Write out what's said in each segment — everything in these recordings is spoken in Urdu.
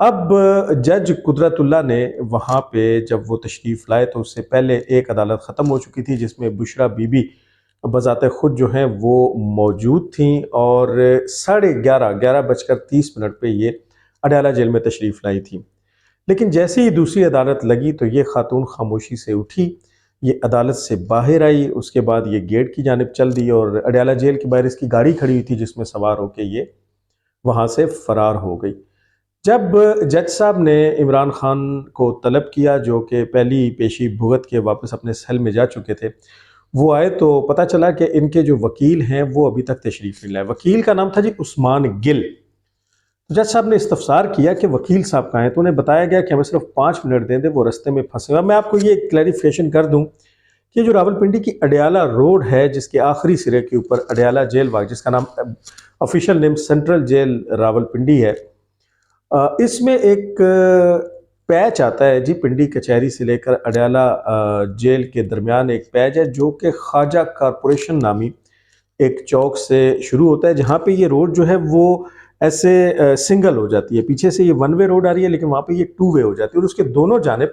اب جج قدرت اللہ نے وہاں پہ جب وہ تشریف لائے تو اس سے پہلے ایک عدالت ختم ہو چکی تھی جس میں بشریٰ بی بی بذات خود جو ہیں وہ موجود تھیں، اور 11:30 پہ یہ اڈیالہ جیل میں تشریف لائی تھیں۔ لیکن جیسے ہی دوسری عدالت لگی تو یہ خاتون خاموشی سے اٹھی، یہ عدالت سے باہر آئی، اس کے بعد یہ گیٹ کی جانب چل دی اور اڈیالہ جیل کے باہر اس کی گاڑی کھڑی ہوئی تھی جس میں سوار ہو کے یہ وہاں سے فرار ہو گئی۔ جب جج صاحب نے عمران خان کو طلب کیا، جو کہ پہلی پیشی بھگت کے واپس اپنے سیل میں جا چکے تھے، وہ آئے تو پتہ چلا کہ ان کے جو وکیل ہیں وہ ابھی تک تشریف نہیں لائے۔ وکیل کا نام تھا جی عثمان گل۔ جج صاحب نے استفسار کیا کہ وکیل صاحب کہاں ہیں، تو انہیں بتایا گیا کہ ہمیں صرف 5 منٹ دیں وہ رستے میں پھنسے ہوئے۔ میں آپ کو یہ کلیریفیکیشن کر دوں کہ جو راولپنڈی کی اڈیالہ روڈ ہے جس کے آخری سرے کے اوپر اڈیالہ جیل واقع، جس کا نام آفیشیل نیم سینٹرل جیل راولپنڈی ہے، اس میں ایک پیچ آتا ہے جی پنڈی کچہری سے لے کر اڈیالہ جیل کے درمیان ایک پیچ ہے جو کہ خواجہ کارپوریشن نامی ایک چوک سے شروع ہوتا ہے، جہاں پہ یہ روڈ جو ہے وہ ایسے سنگل ہو جاتی ہے، پیچھے سے یہ 1 وے روڈ آ رہی ہے لیکن وہاں پہ یہ 2 وے ہو جاتی ہے، اور اس کے دونوں جانب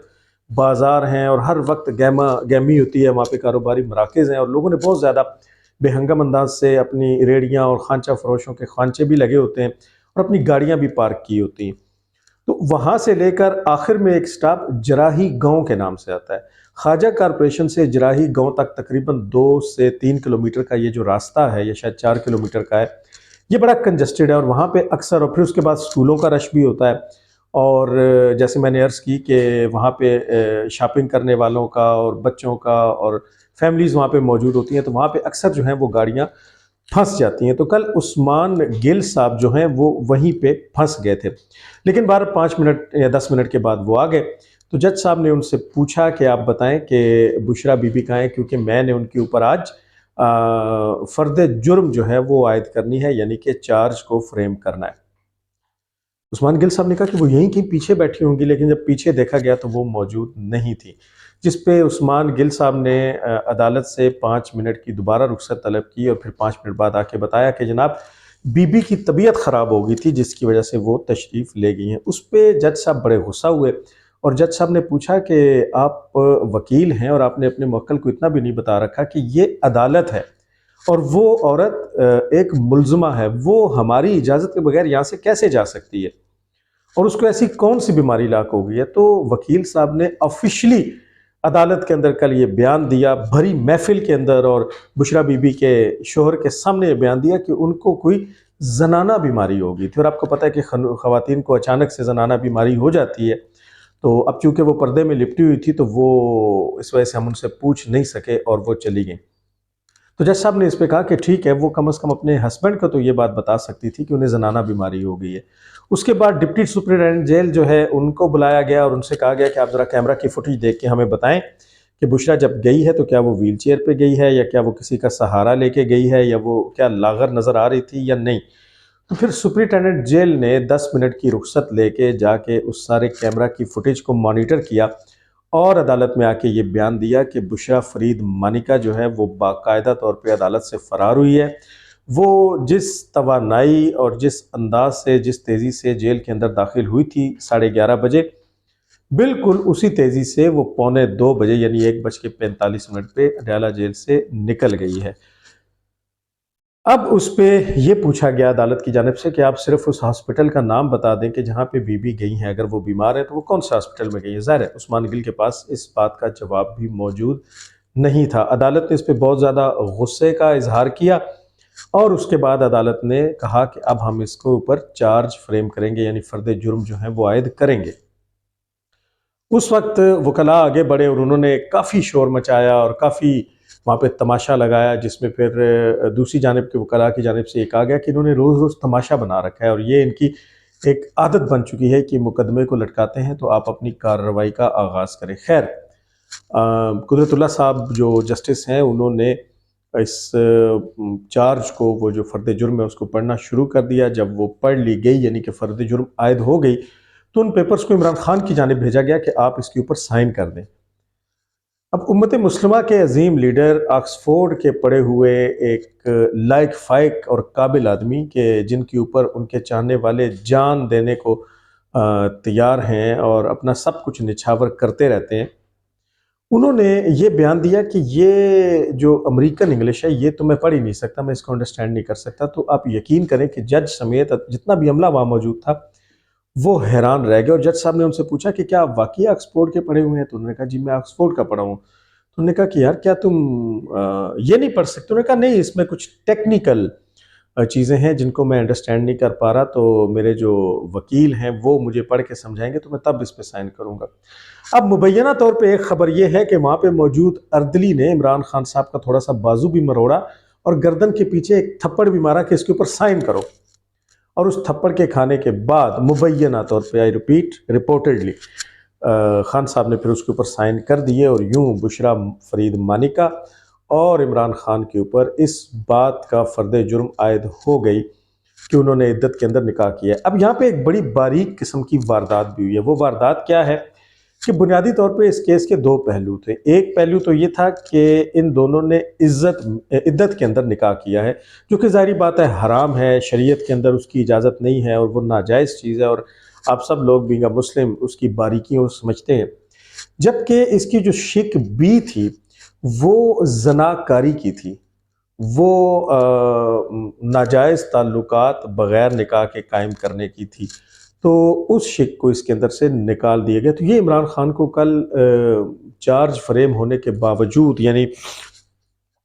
بازار ہیں اور ہر وقت گہمی ہوتی ہے، وہاں پہ کاروباری مراکز ہیں اور لوگوں نے بہت زیادہ بے ہنگم انداز سے اپنی ریڑیاں اور خانچہ فروشوں کے خانچے بھی لگے ہوتے ہیں اور اپنی گاڑیاں بھی پارک کی ہوتی ہیں۔ تو وہاں سے لے کر آخر میں ایک سٹاپ جراحی گاؤں کے نام سے آتا ہے۔ خواجہ کارپوریشن سے جراحی گاؤں تک تقریباً 2 سے 3 کلومیٹر کا یہ جو راستہ ہے، یا شاید 4 کلومیٹر کا ہے، یہ بڑا کنجسٹڈ ہے اور وہاں پہ اکثر، اور پھر اس کے بعد سکولوں کا رش بھی ہوتا ہے، اور جیسے میں نے عرض کی کہ وہاں پہ شاپنگ کرنے والوں کا اور بچوں کا اور فیملیز وہاں پہ موجود ہوتی ہیں، تو وہاں پہ اکثر جو ہیں وہ گاڑیاں پھنس جاتی ہیں۔ تو کل عثمان گل صاحب جو ہیں وہ وہیں پہ پھنس گئے تھے، لیکن 5 منٹ یا 10 منٹ کے بعد وہ آ گئے۔ تو جج صاحب نے ان سے پوچھا کہ آپ بتائیں کہ بشریٰ بی بی کہاں ہیں، کیونکہ میں نے ان کے اوپر آج فرد جرم جو ہے وہ عائد کرنی ہے، یعنی کہ چارج کو فریم کرنا ہے۔ عثمان گل صاحب نے کہا کہ وہ یہیں کہیں پیچھے بیٹھی ہوں گی، لیکن جب پیچھے دیکھا گیا تو وہ موجود نہیں تھی، جس پہ عثمان گل صاحب نے عدالت سے 5 منٹ کی دوبارہ رخصت طلب کی اور پھر 5 منٹ بعد آ کے بتایا کہ جناب بی بی کی طبیعت خراب ہو گئی تھی جس کی وجہ سے وہ تشریف لے گئی ہیں۔ اس پہ جج صاحب بڑے غصہ ہوئے اور جج صاحب نے پوچھا کہ آپ وکیل ہیں اور آپ نے اپنے موکل کو اتنا بھی نہیں بتا رکھا کہ یہ عدالت ہے اور وہ عورت ایک ملزمہ ہے، وہ ہماری اجازت کے بغیر یہاں سے کیسے جا سکتی ہے اور اس کو ایسی کون سی بیماری لاحق ہو گئی ہے؟ تو وکیل صاحب نے آفیشلی عدالت کے اندر کل یہ بیان دیا، بھری محفل کے اندر، اور بشریٰ بی بی کے شوہر کے سامنے یہ بیان دیا کہ ان کو کوئی زنانہ بیماری ہو گئی تھی، اور آپ کو پتہ ہے کہ خواتین کو اچانک سے زنانہ بیماری ہو جاتی ہے، تو اب چونکہ وہ پردے میں لپٹی ہوئی تھی تو وہ اس وجہ سے ہم ان سے پوچھ نہیں سکے اور وہ چلی گئیں۔ تو جج صاحب نے اس پہ کہا کہ ٹھیک ہے، وہ کم از کم اپنے ہسبینڈ کو تو یہ بات بتا سکتی تھی کہ انہیں زنانہ بیماری ہو گئی ہے۔ اس کے بعد ڈپٹی سپرنٹینڈنٹ جیل جو ہے ان کو بلایا گیا اور ان سے کہا گیا کہ آپ ذرا کیمرہ کی فوٹیج دیکھ کے ہمیں بتائیں کہ بشریٰ جب گئی ہے تو کیا وہ ویل چیئر پہ گئی ہے، یا کیا وہ کسی کا سہارا لے کے گئی ہے، یا وہ کیا لاغر نظر آ رہی تھی یا نہیں۔ تو پھر سپرنٹینڈنٹ جیل نے 10 منٹ کی رخصت لے کے جا کے اس سارے کیمرہ کی فوٹیج کو مانیٹر کیا اور عدالت میں آ کے یہ بیان دیا کہ بشریٰ فرید مانیکا جو ہے وہ باقاعدہ طور پہ عدالت سے فرار ہوئی ہے۔ وہ جس توانائی اور جس انداز سے، جس تیزی سے جیل کے اندر داخل ہوئی تھی 11:30 بالکل اسی تیزی سے وہ 1:45 یعنی 1:45 پہ اڈیالہ جیل سے نکل گئی ہے۔ اب اس پہ یہ پوچھا گیا عدالت کی جانب سے کہ آپ صرف اس ہاسپٹل کا نام بتا دیں کہ جہاں پہ بی بی گئی ہیں، اگر وہ بیمار ہے تو وہ کون سے ہاسپٹل میں گئی ہیں۔ ظاہر ہے عثمان گل کے پاس اس بات کا جواب بھی موجود نہیں تھا۔ عدالت نے اس پہ بہت زیادہ غصے کا اظہار کیا اور اس کے بعد عدالت نے کہا کہ اب ہم اس کو اوپر چارج فریم کریں گے، یعنی فرد جرم جو ہیں وہ عائد کریں گے۔ اس وقت وکلاء آگے بڑھے اور انہوں نے کافی شور مچایا اور کافی وہاں پہ تماشا لگایا، جس میں پھر دوسری جانب کے وکلاء کی جانب سے یہ کہا گیا کہ انہوں نے روز روز تماشا بنا رکھا ہے اور یہ ان کی ایک عادت بن چکی ہے کہ مقدمے کو لٹکاتے ہیں تو آپ اپنی کارروائی کا آغاز کریں۔ خیر، قدرت اللہ صاحب جو جسٹس ہیں انہوں نے اس چارج کو، وہ جو فرد جرم ہے اس کو پڑھنا شروع کر دیا۔ جب وہ پڑھ لی گئی یعنی کہ فرد جرم عائد ہو گئی تو ان پیپرز کو عمران خان کی جانب بھیجا گیا کہ آپ اس کے اوپر سائن کر دیں۔ اب امت مسلمہ کے عظیم لیڈر، آکسفورڈ کے پڑھے ہوئے ایک لائق فائق اور قابل آدمی کہ جن کے اوپر ان کے چاہنے والے جان دینے کو تیار ہیں اور اپنا سب کچھ نچھاور کرتے رہتے ہیں، انہوں نے یہ بیان دیا کہ یہ جو امریکن انگلش ہے یہ تو میں پڑھ ہی نہیں سکتا، میں اس کو انڈرسٹینڈ نہیں کر سکتا۔ تو آپ یقین کریں کہ جج سمیت جتنا بھی عملہ وہاں موجود تھا وہ حیران رہ گئے، اور جج صاحب نے ان سے پوچھا کہ کیا آپ واقعی آکسفورڈ کے پڑھے ہوئے ہیں؟ تو انہوں نے کہا جی میں آکسفورڈ کا پڑھا ہوں۔ تو انہوں نے کہا کہ یار کیا تم یہ نہیں پڑھ سکتے؟ انہوں نے کہا نہیں، اس میں کچھ ٹیکنیکل چیزیں ہیں جن کو میں انڈرسٹینڈ نہیں کر پا رہا، تو میرے جو وکیل ہیں وہ مجھے پڑھ کے سمجھائیں گے تو میں تب اس پہ سائن کروں گا۔ اب مبینہ طور پہ ایک خبر یہ ہے کہ وہاں پہ موجود اردلی نے عمران خان صاحب کا تھوڑا سا بازو بھی مروڑا اور گردن کے پیچھے ایک تھپڑ بھی مارا کہ اس کے اوپر سائن کرو، اور اس تھپڑ کے کھانے کے بعد مبینہ طور پہ، آئی ریپیٹ رپورٹڈلی، خان صاحب نے پھر اس کے اوپر سائن کر دیے، اور یوں بشریٰ فرید مانیکا اور عمران خان کے اوپر اس بات کا فرد جرم عائد ہو گئی کہ انہوں نے عدت کے اندر نکاح کیا ہے۔ اب یہاں پہ ایک بڑی باریک قسم کی واردات بھی ہوئی ہے۔ وہ واردات کیا ہے کہ بنیادی طور پہ اس کیس کے دو پہلو تھے۔ ایک پہلو تو یہ تھا کہ ان دونوں نے عدت کے اندر نکاح کیا ہے، جو کہ ظاہری بات ہے حرام ہے، شریعت کے اندر اس کی اجازت نہیں ہے اور وہ ناجائز چیز ہے، اور آپ سب لوگ بینگ اے مسلم اس کی باریکیوں کو سمجھتے ہیں۔ جبکہ اس کی جو شق بی تھی وہ زناکاری کی تھی، وہ ناجائز تعلقات بغیر نکاح کے قائم کرنے کی تھی، تو اس شق کو اس کے اندر سے نکال دیا گیا۔ تو یہ عمران خان کو کل چارج فریم ہونے کے باوجود، یعنی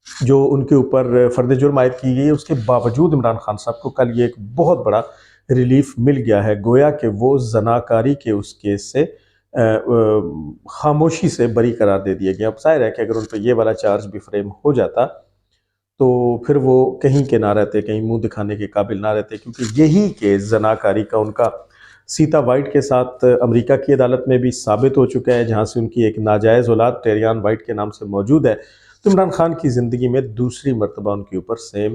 جو ان کے اوپر فرد جرم عائد کی گئی ہے اس کے باوجود، عمران خان صاحب کو کل یہ ایک بہت بڑا ریلیف مل گیا ہے، گویا کہ وہ زناکاری کے اس کیس سے خاموشی سے بری قرار دے دیا گیا۔ اب ظاہر ہے کہ اگر ان پہ یہ والا چارج بھی فریم ہو جاتا تو پھر وہ کہیں کے نہ رہتے، کہیں منہ دکھانے کے قابل نہ رہتے، کیونکہ یہی کیس زناکاری کا ان کا سیتا وائٹ کے ساتھ امریکہ کی عدالت میں بھی ثابت ہو چکا ہے، جہاں سے ان کی ایک ناجائز اولاد ٹیریان وائٹ کے نام سے موجود ہے۔ تو عمران خان کی زندگی میں دوسری مرتبہ ان کے اوپر سیم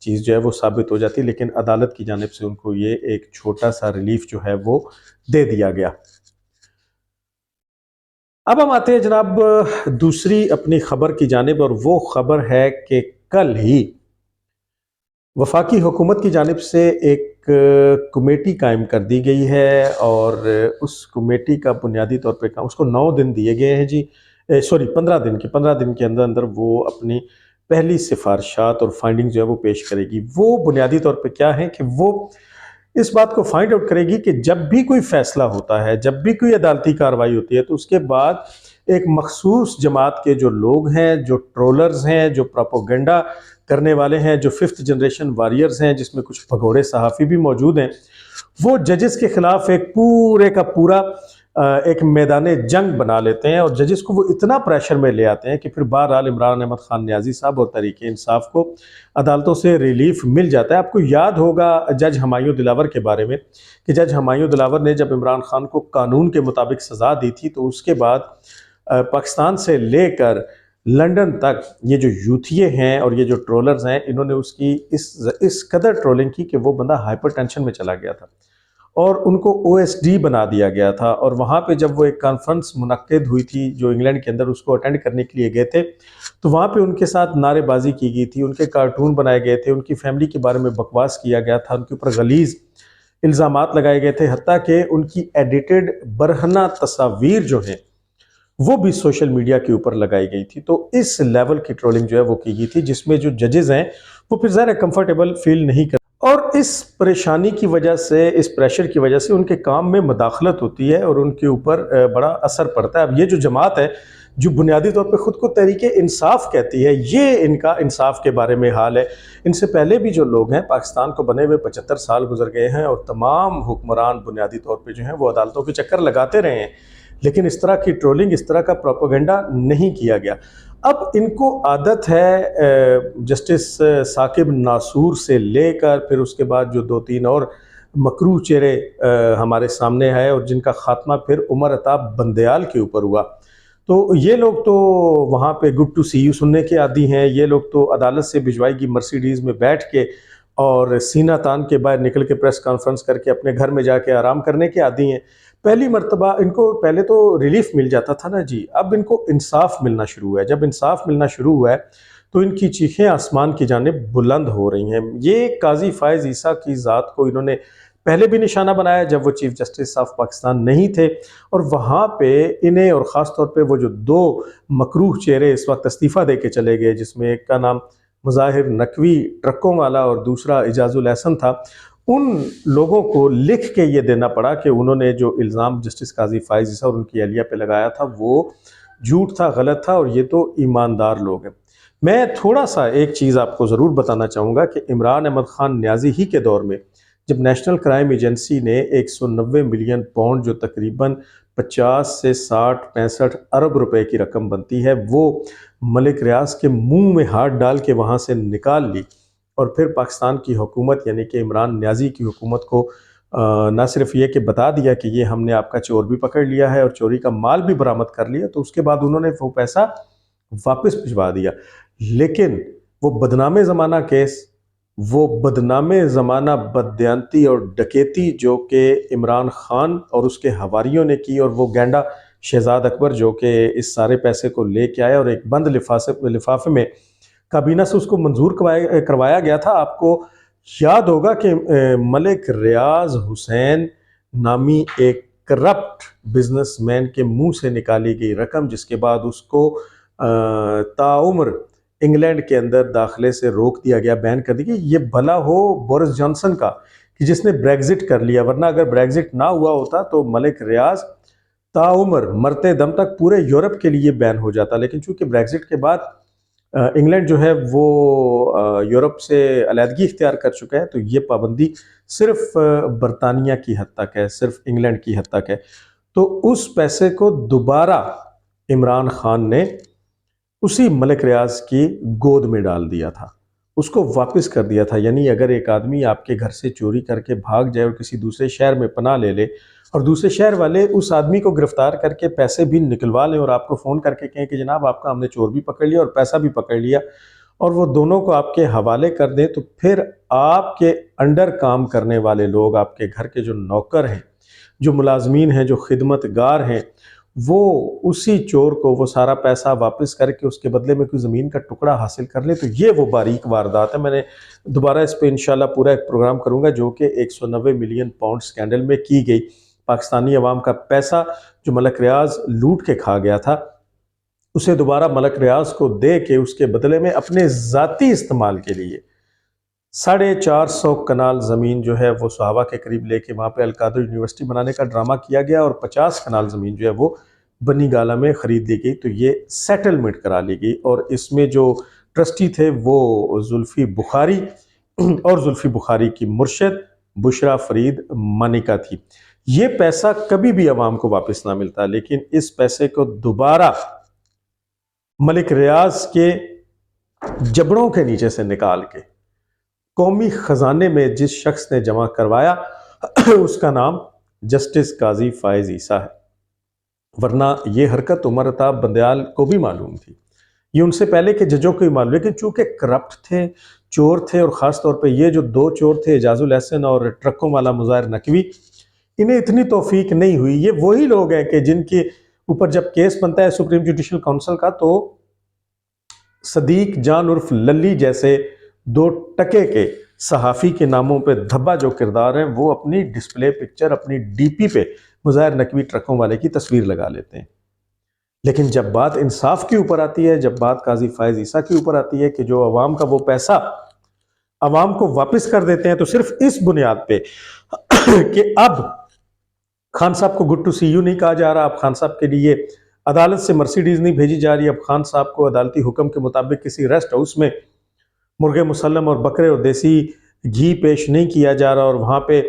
چیز جو ہے وہ ثابت ہو جاتی، لیکن عدالت کی جانب سے ان کو یہ ایک چھوٹا سا ریلیف جو ہے وہ دے دیا گیا۔ اب ہم آتے ہیں جناب دوسری اپنی خبر کی جانب، اور وہ خبر ہے کہ کل ہی وفاقی حکومت کی جانب سے ایک کمیٹی قائم کر دی گئی ہے، اور اس کمیٹی کا بنیادی طور پہ اس کو 9 دن دیے گئے ہیں جی، 15 دن کے اندر اندر وہ اپنی پہلی سفارشات اور فائنڈنگ جو ہے وہ پیش کرے گی۔ وہ بنیادی طور پہ کیا ہے کہ وہ اس بات کو فائنڈ آؤٹ کرے گی کہ جب بھی کوئی فیصلہ ہوتا ہے، جب بھی کوئی عدالتی کارروائی ہوتی ہے، تو اس کے بعد ایک مخصوص جماعت کے جو لوگ ہیں، جو ٹرولرز ہیں، جو پروپیگنڈا کرنے والے ہیں، جو 5th جنریشن واریئرز ہیں، جس میں کچھ بھگوڑے صحافی بھی موجود ہیں، وہ ججز کے خلاف ایک پورے کا پورا ایک میدان جنگ بنا لیتے ہیں، اور ججز کو وہ اتنا پریشر میں لے آتے ہیں کہ پھر بہرحال عمران احمد خان نیازی صاحب اور تحریک انصاف کو عدالتوں سے ریلیف مل جاتا ہے۔ آپ کو یاد ہوگا جج ہمایوں دلاور کے بارے میں کہ جج ہمایوں دلاور نے جب عمران خان کو قانون کے مطابق سزا دی تھی، تو اس کے بعد پاکستان سے لے کر لنڈن تک یہ جو یوتھیے ہیں اور یہ جو ٹرولرز ہیں، انہوں نے اس کی اس قدر ٹرولنگ کی کہ وہ بندہ ہائپر ٹینشن میں چلا گیا تھا، اور ان کو OSD بنا دیا گیا تھا۔ اور وہاں پہ جب وہ ایک کانفرنس منعقد ہوئی تھی جو انگلینڈ کے اندر، اس کو اٹینڈ کرنے کے لیے گئے تھے، تو وہاں پہ ان کے ساتھ نعرے بازی کی گئی تھی، ان کے کارٹون بنائے گئے تھے، ان کی فیملی کے بارے میں بکواس کیا گیا تھا، ان کے اوپر غلیظ الزامات لگائے گئے تھے، حتیٰ کہ ان کی ایڈیٹڈ برہنہ تصاویر جو ہیں وہ بھی سوشل میڈیا کے اوپر لگائی گئی تھی۔ تو اس لیول کی ٹرولنگ جو ہے وہ کی گئی تھی، جس میں جو ججز ہیں وہ پھر ظاہر کمفرٹیبل فیل نہیں کرتے، اور اس پریشانی کی وجہ سے، اس پریشر کی وجہ سے ان کے کام میں مداخلت ہوتی ہے اور ان کے اوپر بڑا اثر پڑتا ہے۔ اب یہ جو جماعت ہے جو بنیادی طور پہ خود کو تحریک انصاف کہتی ہے، یہ ان کا انصاف کے بارے میں حال ہے۔ ان سے پہلے بھی جو لوگ ہیں، پاکستان کو بنے ہوئے 75 سال گزر گئے ہیں، اور تمام حکمران بنیادی طور پہ جو ہیں وہ عدالتوں کے چکر لگاتے رہے ہیں، لیکن اس طرح کی ٹرولنگ، اس طرح کا پروپیگنڈا نہیں کیا گیا۔ اب ان کو عادت ہے جسٹس ثاقب ناصور سے لے کر پھر اس کے بعد جو 2-3 اور مکروہ چہرے ہمارے سامنے آئے، اور جن کا خاتمہ پھر عمر عطا بندیال کے اوپر ہوا، تو یہ لوگ تو وہاں پہ گڈ ٹو سی یو سننے کے عادی ہیں۔ یہ لوگ تو عدالت سے بھجوائی گئی مرسیڈیز میں بیٹھ کے اور سینہ تان کے باہر نکل کے پریس کانفرنس کر کے اپنے گھر میں جا کے آرام کرنے کے عادی ہیں۔ پہلی مرتبہ ان کو پہلے تو ریلیف مل جاتا تھا نا جی، اب ان کو انصاف ملنا شروع ہوا ہے۔ جب انصاف ملنا شروع ہوا ہے تو ان کی چیخیں آسمان کی جانب بلند ہو رہی ہیں۔ یہ قاضی فائز عیسیٰ کی ذات کو انہوں نے پہلے بھی نشانہ بنایا جب وہ چیف جسٹس آف پاکستان نہیں تھے، اور وہاں پہ انہیں اور خاص طور پہ وہ جو دو مکروہ چہرے اس وقت استعفیٰ دے کے چلے گئے، جس میں ایک کا نام مظاہر نقوی ٹرکوں والا اور دوسرا اعجاز الاحسن تھا، ان لوگوں کو لکھ کے یہ دینا پڑا کہ انہوں نے جو الزام جسٹس قاضی فائز عیسیٰ اور ان کی اہلیہ پہ لگایا تھا وہ جھوٹ تھا، غلط تھا، اور یہ تو ایماندار لوگ ہیں۔ میں تھوڑا سا ایک چیز آپ کو ضرور بتانا چاہوں گا کہ عمران احمد خان نیازی ہی کے دور میں جب نیشنل کرائم ایجنسی نے 190 ملین پاؤنڈ جو تقریباً 50 سے 60 65 ارب روپے کی رقم بنتی ہے، وہ ملک ریاض کے منہ میں ہاتھ ڈال کے وہاں سے نکال لی، اور پھر پاکستان کی حکومت یعنی کہ عمران نیازی کی حکومت کو نہ صرف یہ کہ بتا دیا کہ یہ ہم نے آپ کا چور بھی پکڑ لیا ہے اور چوری کا مال بھی برآمد کر لیا، تو اس کے بعد انہوں نے وہ پیسہ واپس بھجوا دیا، لیکن وہ بدنام زمانہ کیس، وہ بدنام زمانہ بددیانتی اور ڈکیتی جو کہ عمران خان اور اس کے حواریوں نے کی، اور وہ گینڈا شہزاد اکبر جو کہ اس سارے پیسے کو لے کے آیا اور ایک بند لفافے میں کابینہ سے اس کو منظور کروایا گیا تھا۔ آپ کو یاد ہوگا کہ ملک ریاض حسین نامی ایک کرپٹ بزنس مین کے منہ سے نکالی گئی رقم، جس کے بعد اس کو تاعمر انگلینڈ کے اندر داخلے سے روک دیا گیا، بین کر دی گئی۔ یہ بھلا ہو بورس جانسن کا کہ جس نے بریگزٹ کر لیا، ورنہ اگر بریگزٹ نہ ہوا ہوتا تو ملک ریاض تاعمر مرتے دم تک پورے یورپ کے لیے بین ہو جاتا، لیکن چونکہ بریگزٹ کے بعد انگلینڈ جو ہے وہ یورپ سے علیحدگی اختیار کر چکا ہے، تو یہ پابندی صرف برطانیہ کی حد تک ہے، صرف انگلینڈ کی حد تک ہے۔ تو اس پیسے کو دوبارہ عمران خان نے اسی ملک ریاض کی گود میں ڈال دیا تھا، اس کو واپس کر دیا تھا۔ یعنی اگر ایک آدمی آپ کے گھر سے چوری کر کے بھاگ جائے اور کسی دوسرے شہر میں پناہ لے لے، اور دوسرے شہر والے اس آدمی کو گرفتار کر کے پیسے بھی نکلوا لیں اور آپ کو فون کر کے کہیں کہ جناب آپ کا ہم نے چور بھی پکڑ لیا اور پیسہ بھی پکڑ لیا، اور وہ دونوں کو آپ کے حوالے کر دیں، تو پھر آپ کے انڈر کام کرنے والے لوگ، آپ کے گھر کے جو نوکر ہیں، جو ملازمین ہیں، جو خدمت گار ہیں، وہ اسی چور کو وہ سارا پیسہ واپس کر کے اس کے بدلے میں کوئی زمین کا ٹکڑا حاصل کر لے۔ تو یہ وہ باریک واردات ہے۔ میں نے دوبارہ اس پہ انشاءاللہ پورا ایک پروگرام کروں گا، جو کہ 190 ملین پاؤنڈ سکینڈل میں کی گئی پاکستانی عوام کا پیسہ جو ملک ریاض لوٹ کے کھا گیا تھا، اسے دوبارہ ملک ریاض کو دے کے اس کے بدلے میں اپنے ذاتی استعمال کے لیے 450 کنال زمین جو ہے وہ صحابہ کے قریب لے کے وہاں پہ القادر یونیورسٹی بنانے کا ڈرامہ کیا گیا، اور 50 کنال زمین جو ہے وہ بنی گالہ میں خرید لی گئی، تو یہ سیٹلمنٹ کرا لی گئی، اور اس میں جو ٹرسٹی تھے وہ زلفی بخاری اور زلفی بخاری کی مرشد بشرا فرید مانیکا تھی۔ یہ پیسہ کبھی بھی عوام کو واپس نہ ملتا، لیکن اس پیسے کو دوبارہ ملک ریاض کے جبڑوں کے نیچے سے نکال کے قومی خزانے میں جس شخص نے جمع کروایا اس کا نام جسٹس قاضی فائز عیسیٰ ہے، ورنہ یہ حرکت عمر عطاب بندیال کو بھی معلوم تھی، یہ ان سے پہلے کے ججوں کو بھی معلوم، لیکن چونکہ کرپٹ تھے، چور تھے، اور خاص طور پہ یہ جو دو چور تھے اعجاز الاحسن اور ٹرکوں والا مظاہر نقوی، انہیں اتنی توفیق نہیں ہوئی۔ یہ وہی لوگ ہیں کہ جن کے اوپر جب کیس بنتا ہے سپریم جوڈیشل کونسل کا، تو صدیق جان عرف للی جیسے 2 ٹکے کے صحافی کے ناموں پہ دھبا جو کردار ہیں، وہ اپنی ڈسپلے پکچر، اپنی ڈی پی پہ مظاہر نقوی ٹرکوں والے کی تصویر لگا لیتے ہیں۔ لیکن جب بات انصاف کے اوپر آتی ہے، جب بات قاضی فائز عیسیٰ کے اوپر آتی ہے کہ جو عوام کا وہ پیسہ عوام کو واپس کر دیتے ہیں، تو صرف اس بنیاد پہ کہ اب خان صاحب کو گڈ ٹو سی یو نہیں کہا جا رہا، اب خان صاحب کے لیے عدالت سے مرسیڈیز نہیں بھیجی جا رہی، اب خان صاحب کو عدالتی حکم کے مطابق کسی ریسٹ ہاؤس میں مرغے مسلم اور بکرے اور دیسی گھی پیش نہیں کیا جا رہا، اور وہاں پہ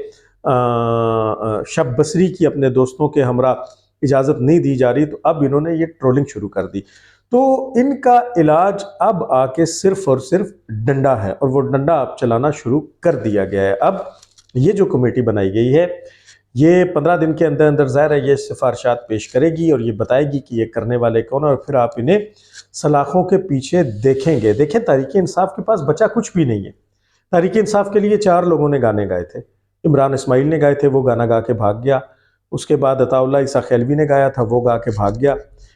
شب بصری کی اپنے دوستوں کے ہمراہ اجازت نہیں دی جا رہی، تو اب انہوں نے یہ ٹرولنگ شروع کر دی۔ تو ان کا علاج اب آ کے صرف اور صرف ڈنڈا ہے، اور وہ ڈنڈا اب چلانا شروع کر دیا گیا ہے۔ اب یہ جو کمیٹی بنائی گئی ہے، یہ 15 دن کے اندر اندر ظاہر ہے یہ سفارشات پیش کرے گی اور یہ بتائے گی کہ یہ کرنے والے کون ہیں، اور پھر آپ انہیں سلاخوں کے پیچھے دیکھیں گے۔ دیکھیں تحریک انصاف کے پاس بچا کچھ بھی نہیں ہے۔ تحریک انصاف کے لیے 4 لوگوں نے گانے گائے تھے، عمران اسماعیل نے گائے تھے، وہ گانا گا کے بھاگ گیا، اس کے بعد عطا اللہ عیسیٰ خیلوی نے گایا تھا، وہ گا کے بھاگ گیا۔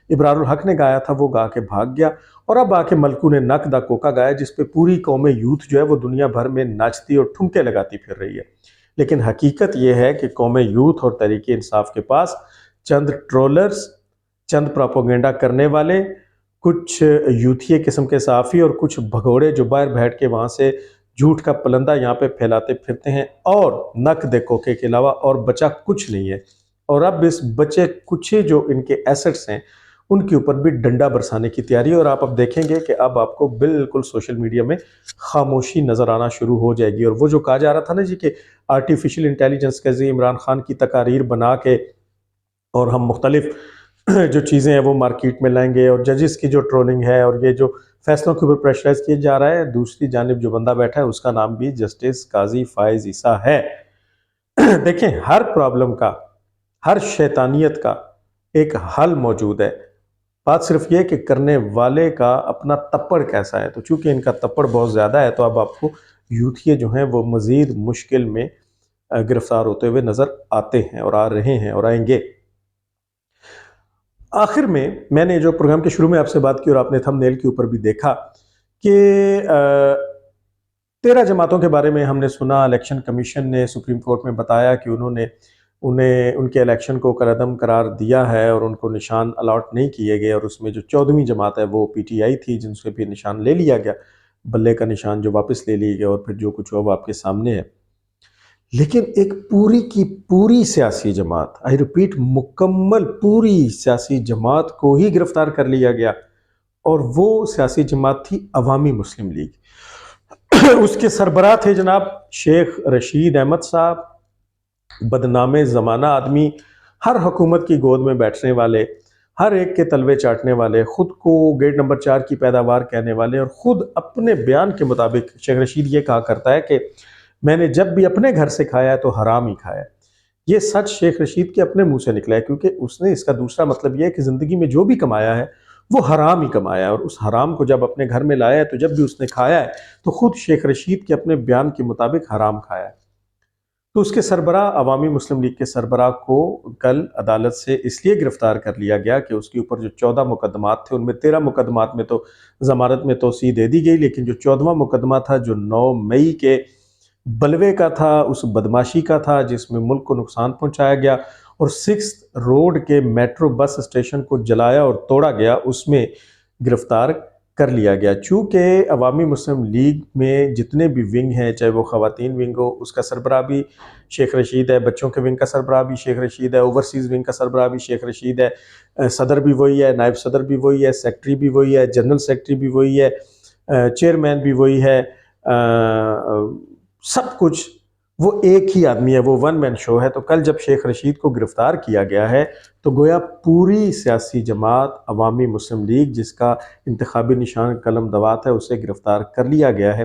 ابرار الحق نے گایا تھا، وہ گا کے بھاگ گیا۔ اور اب آ کے ملکو نے نک دا کوکا گایا، جس پہ پوری قوم یوتھ جو ہے وہ دنیا بھر میں ناچتی اور ٹھمکے لگاتی پھر رہی ہے۔ لیکن حقیقت یہ ہے کہ قوم یوتھ اور تحریک انصاف کے پاس چند ٹرولرز، چند پراپوگنڈا کرنے والے، کچھ یوتھیے قسم کے صحافی اور کچھ بھگوڑے جو باہر بیٹھ کے وہاں سے جھوٹ کا پلندہ یہاں پہ پھیلاتے پھرتے ہیں، اور نک دے کوکے کے علاوہ اور بچا کچھ نہیں ہے۔ اور اب اس بچے کچھ جو ان کے ایسٹس ہیں ان کے اوپر بھی ڈنڈا برسانے کی تیاری ہے، اور آپ اب دیکھیں گے کہ اب آپ کو بالکل سوشل میڈیا میں خاموشی نظر آنا شروع ہو جائے گی۔ اور وہ جو کہا جا رہا تھا نا جی کہ آرٹیفیشل انٹیلیجنس کے ذریعے عمران خان کی تقاریر بنا کے اور ہم مختلف جو چیزیں ہیں وہ مارکیٹ میں لائیں گے، اور ججز کی جو ٹرولنگ ہے اور یہ جو فیصلوں کے اوپر پریشرائز کیا جا رہا ہے، دوسری جانب جو بندہ بیٹھا ہے اس کا نام بھی جسٹس قاضی فائز عیسیٰ ہے۔ دیکھیں، ہر پرابلم کا، ہر شیطانیت کا ایک حل موجود ہے، بات صرف یہ کہ کرنے والے کا اپنا تپڑ کیسا ہے۔ تو چونکہ ان کا تپڑ بہت زیادہ ہے تو اب آپ کو یوتھیے جو ہیں وہ مزید مشکل میں گرفتار ہوتے ہوئے نظر آتے ہیں اور آ رہے ہیں اور آئیں گے۔ آخر میں نے جو پروگرام کے شروع میں آپ سے بات کی اور آپ نے تھم نیل کے اوپر بھی دیکھا کہ 13 جماعتوں کے بارے میں ہم نے سنا، الیکشن کمیشن نے سپریم کورٹ میں بتایا کہ انہیں ان کے الیکشن کو کالعدم قرار دیا ہے اور ان کو نشان الاٹ نہیں کیے گئے، اور اس میں جو 14ویں جماعت ہے وہ پی ٹی آئی تھی جن سے بھی نشان لے لیا گیا، بلے کا نشان جو واپس لے لیا گیا، اور پھر جو کچھ ہوا وہ آپ کے سامنے ہے۔ لیکن ایک پوری کی پوری سیاسی جماعت، آئی ریپیٹ، مکمل پوری سیاسی جماعت کو ہی گرفتار کر لیا گیا، اور وہ سیاسی جماعت تھی عوامی مسلم لیگ۔ اس کے سربراہ تھے جناب شیخ رشید احمد صاحب، بدنام زمانہ آدمی، ہر حکومت کی گود میں بیٹھنے والے، ہر ایک کے تلوے چاٹنے والے، خود کو گیٹ نمبر 4 کی پیداوار کہنے والے، اور خود اپنے بیان کے مطابق شیخ رشید یہ کہا کرتا ہے کہ میں نے جب بھی اپنے گھر سے کھایا ہے تو حرام ہی کھایا ہے۔ یہ سچ شیخ رشید کے اپنے منہ سے نکلا ہے، کیونکہ اس نے اس کا دوسرا مطلب یہ ہے کہ زندگی میں جو بھی کمایا ہے وہ حرام ہی کمایا ہے، اور اس حرام کو جب اپنے گھر میں لایا ہے تو جب بھی اس نے کھایا ہے تو خود شیخ رشید کے اپنے بیان کے مطابق حرام کھایا ہے۔ تو اس کے سربراہ، عوامی مسلم لیگ کے سربراہ کو کل عدالت سے اس لیے گرفتار کر لیا گیا کہ اس کے اوپر جو 14 مقدمات تھے ان میں 13 مقدمات میں تو ضمانت میں توسیع دے دی گئی، لیکن جو 14واں مقدمہ تھا جو 9 مئی کے بلوے کا تھا، اس بدماشی کا تھا جس میں ملک کو نقصان پہنچایا گیا اور 6 روڈ کے میٹرو بس اسٹیشن کو جلایا اور توڑا گیا، اس میں گرفتار کر لیا گیا۔ چونکہ عوامی مسلم لیگ میں جتنے بھی ونگ ہیں، چاہے وہ خواتین ونگ ہو، اس کا سربراہ بھی شیخ رشید ہے، بچوں کے ونگ کا سربراہ بھی شیخ رشید ہے، اوورسیز ونگ کا سربراہ بھی شیخ رشید ہے، صدر بھی وہی ہے، نائب صدر بھی وہی ہے، سیکٹری بھی وہی ہے، جنرل سیکٹری بھی وہی ہے، چیئرمین بھی وہی ہے، سب کچھ وہ ایک ہی آدمی ہے، وہ ون مین شو ہے۔ تو کل جب شیخ رشید کو گرفتار کیا گیا ہے تو گویا پوری سیاسی جماعت عوامی مسلم لیگ، جس کا انتخابی نشان قلم دوات ہے، اسے گرفتار کر لیا گیا ہے۔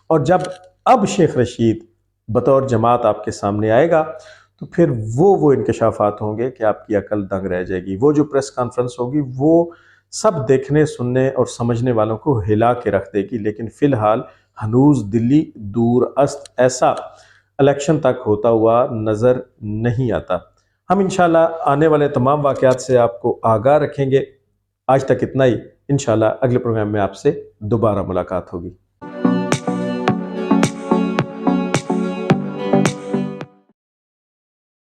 اور جب اب شیخ رشید بطور جماعت آپ کے سامنے آئے گا تو پھر وہ انکشافات ہوں گے کہ آپ کی عقل دنگ رہ جائے گی۔ وہ جو پریس کانفرنس ہوگی وہ سب دیکھنے، سننے اور سمجھنے والوں کو ہلا کے رکھ دے گی، لیکن فی الحال ہنوز دلی دور است ایسا الیکشن تک ہوتا ہوا نظر نہیں آتا۔ ہم انشاءاللہ آنے والے تمام واقعات سے آپ کو آگاہ رکھیں گے۔ آج تک اتنا ہی، انشاءاللہ اگلے پروگرام میں آپ سے دوبارہ ملاقات ہوگی۔